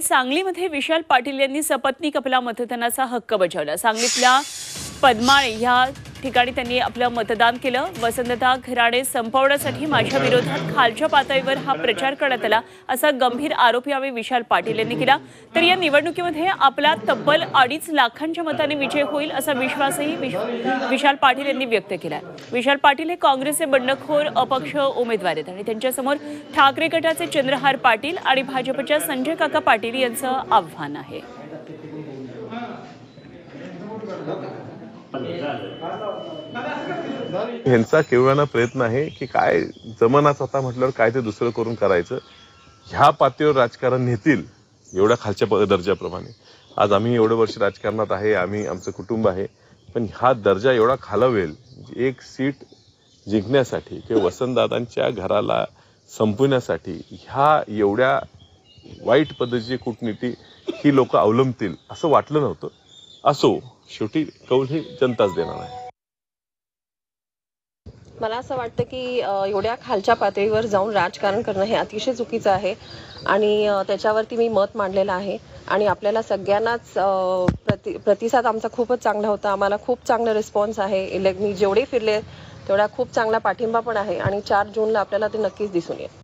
सांगलीमध्ये विशाल पाटील यांनी सपत्नीक आपला मतदानाचा हक्क बजावला। सांगलीतल्या पद्माळे ह्या ठिकाणी त्यांनी आपलं मतदान केलं। वसंतदा घराणे संपवण्यासाठी माझ्या विरोधात खालच्या पातळीवर हा प्रचार करण्यात आला असा गंभीर आरोप यावेळी विशाल पाटील यांनी केला। तर या निवडणुकीमध्ये आपला तब्बल 2.5 लाखांच्या मताने विजय होईल असा विश्वासही विशाल पाटील यांनी व्यक्त केला। विशाल पाटील हे काँग्रेसचे बंडखोर अपक्ष उमेदवार आहेत आणि त्यांच्यासमोर ठाकरे गटाचे चंद्रहार पाटील आणि भाजपच्या संजय काका पाटील यांचं आव्हान आहे। ह्यांचा केवळाना प्रयत्न आहे की काय जमानाच आता म्हटल्यावर काय ते दुसरं करून करायचं, ह्या पातळीवर राजकारण नेतील एवढ्या खालच्या दर्जाप्रमाणे। आज आम्ही एवढे वर्ष राजकारणात आहे, आम्ही आमचं कुटुंब आहे, पण हा दर्जा एवढा खालवेल एक सीट जिंकण्यासाठी किंवा वसंतदादांच्या घराला संपवण्यासाठी ह्या एवढ्या वाईट पद्धतीची कूटनीती ही लोक अवलंबतील असं वाटलं नव्हतं। असो, शेवटी कौल ही जनताच देणार आहे। मला असं वाटतं की एवढ्या खालच्या पातळीवर जाऊन राजकारण करणं हे अतिशय चुकीचं आहे आणि त्याच्यावरती मी मत मांडलेलं आहे आणि आपल्याला सगळ्यांनाच प्रतिसाद आमचा खूपच चांगला होता। आम्हाला खूप चांगला रिस्पॉन्स आहे। मी जेवढे फिरले तेवढा खूप चांगला पाठिंबा पण आहे आणि 4 जूनला आपल्याला ते नक्कीच दिसून येईल।